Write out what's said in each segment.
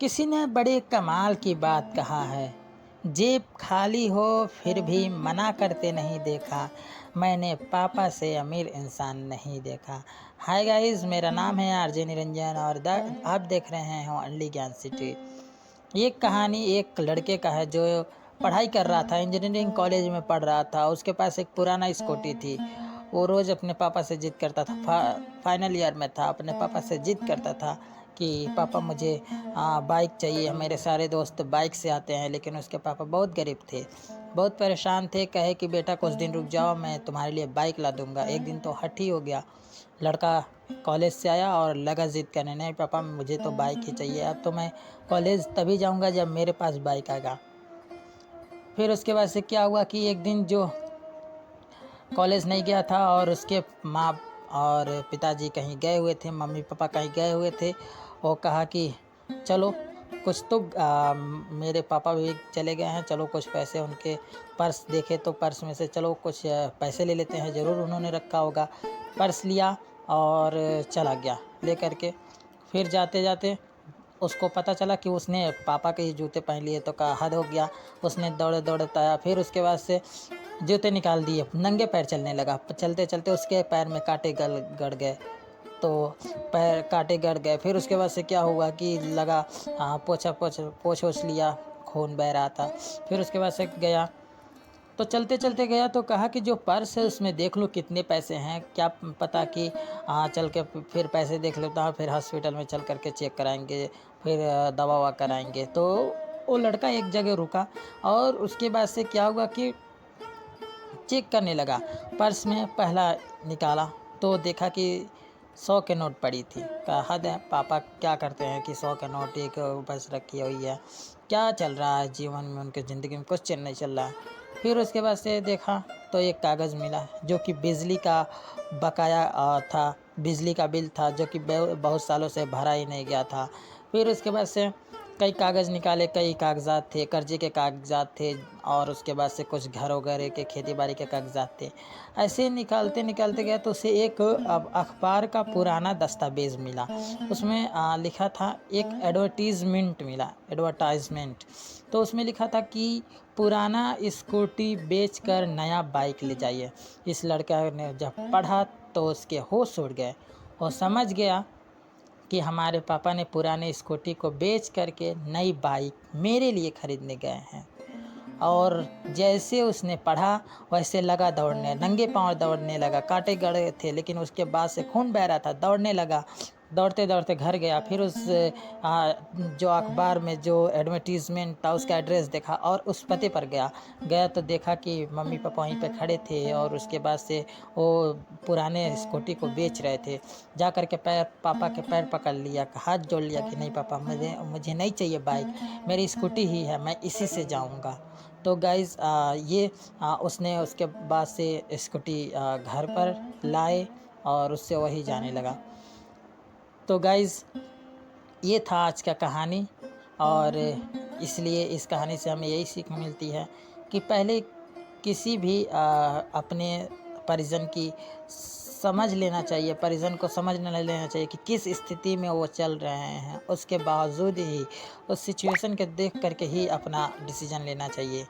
किसी ने बड़े कमाल की बात कहा है, जेब खाली हो फिर भी मना करते नहीं देखा, मैंने पापा से अमीर इंसान नहीं देखा। हाय गाइस, मेरा नाम है आरजे निरंजन और आप देख रहे हो ओनली ज्ञान सिटी। ये कहानी एक लड़के का है जो पढ़ाई कर रहा था, इंजीनियरिंग कॉलेज में पढ़ रहा था। उसके पास एक पुराना स्कूटी थी। वो रोज़ अपने पापा से ज़िद करता था। फाइनल ईयर में था, अपने पापा से ज़िद करता था कि पापा मुझे बाइक चाहिए। मेरे सारे दोस्त बाइक से आते हैं, लेकिन उसके पापा बहुत गरीब थे, बहुत परेशान थे। कहे कि बेटा कुछ दिन रुक जाओ, मैं तुम्हारे लिए बाइक ला दूंगा। एक दिन तो हट ही हो गया। लड़का कॉलेज से आया और लगा ज़िद करने, नहीं पापा मुझे तो बाइक ही चाहिए, अब तो मैं कॉलेज तभी जाऊंगा जब मेरे पास बाइक आएगा। फिर उसके बाद से क्या हुआ कि एक दिन जो कॉलेज नहीं गया था और उसके माँ और पिताजी कहीं गए हुए थे, मम्मी पापा कहीं गए हुए थे। वो कहा कि चलो कुछ तो मेरे पापा भी चले गए हैं, चलो कुछ पैसे उनके पर्स देखे तो पर्स में से चलो कुछ पैसे ले लेते हैं, ज़रूर उन्होंने रखा होगा। पर्स लिया और चला गया ले करके। फिर जाते जाते उसको पता चला कि उसने पापा के ही जूते पहन लिए, तो कहा हद हो गया। उसने दौड़े दौड़ते आया, फिर उसके बाद से जूते निकाल दिए, नंगे पैर चलने लगा। चलते चलते उसके पैर में कांटे गड़ गए, तो पैर कांटे गड़ गए। फिर उसके बाद से क्या हुआ कि लगा पोछ ओछ लिया, खून बह रहा था। फिर उसके बाद से गया, तो चलते चलते गया तो कहा कि जो पर्स है उसमें देख लो कितने पैसे हैं, क्या पता कि चल के फिर पैसे देख लेता हूँ, फिर हॉस्पिटल में चल करके चेक कराएंगे, फिर दवा ववा कराएंगे। तो वो लड़का एक जगह रुका और उसके बाद से क्या हुआ कि चेक करने लगा। पर्स में पहला निकाला तो देखा कि 100 के नोट पड़ी थी। कहा हद है, पापा क्या करते हैं कि 100 के नोट एक बस रखी हुई है, क्या चल रहा है जीवन में, उनके ज़िंदगी में कुछ नहीं चल रहा है। फिर उसके बाद से देखा तो एक कागज़ मिला जो कि बिजली का बकाया था, बिजली का बिल था जो कि बहुत सालों से भरा ही नहीं गया था। फिर उसके बाद से कई कागज़ निकाले, कई कागजात थे, कर्जे के कागजात थे और उसके बाद से कुछ घर वगैरह के खेती बाड़ी के कागजात थे। ऐसे निकालते निकालते गया तो उसे एक अब अखबार का पुराना दस्तावेज़ मिला। उसमें लिखा था, एक एडवर्टीज़मेंट मिला, एडवर्टाइजमेंट। तो उसमें लिखा था कि पुराना स्कूटी बेचकर नया बाइक ले जाइए। इस लड़के ने जब पढ़ा तो उसके होश उड़ गए। वो समझ गया कि हमारे पापा ने पुराने स्कूटी को बेच करके नई बाइक मेरे लिए खरीदने गए हैं। और जैसे उसने पढ़ा वैसे लगा दौड़ने, नंगे पाँव दौड़ने लगा। कांटे गड़े थे लेकिन उसके बाद से खून बह रहा था, दौड़ने लगा। दौड़ते दौड़ते घर गया, फिर उस जो अखबार में जो एडवर्टीज़मेंट था उसका एड्रेस देखा और उस पते पर गया तो देखा कि मम्मी पापा वहीं पे खड़े थे और उसके बाद से वो पुराने स्कूटी को बेच रहे थे। जा कर के पापा के पैर पकड़ लिया, हाथ जोड़ लिया कि नहीं पापा, मुझे नहीं चाहिए बाइक, मेरी स्कूटी ही है, मैं इसी से जाऊंगा। तो गाइज़ ये उसने उसके बाद से स्कूटी घर पर लाए और उससे वही जाने लगा। तो गाइज़ ये था आज का कहानी। और इसलिए इस कहानी से हमें यही सीख मिलती है कि पहले किसी भी अपने परिजन की समझ लेना चाहिए, परिजन को समझ लेना चाहिए कि किस स्थिति में वो चल रहे हैं। उसके बावजूद ही उस सिचुएशन के देख करके ही अपना डिसीजन लेना चाहिए।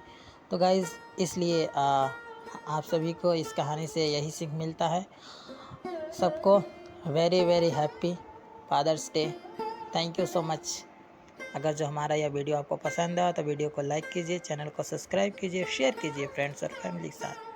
तो गाइज़ इसलिए आप सभी को इस कहानी से यही सीख मिलता है। सबको very very happy Father's Day. Thank you so much. अगर जो हमारा यह वीडियो आपको पसंद आया तो वीडियो को लाइक कीजिए, चैनल को सब्सक्राइब कीजिए, शेयर कीजिए फ्रेंड्स और फैमिली के साथ।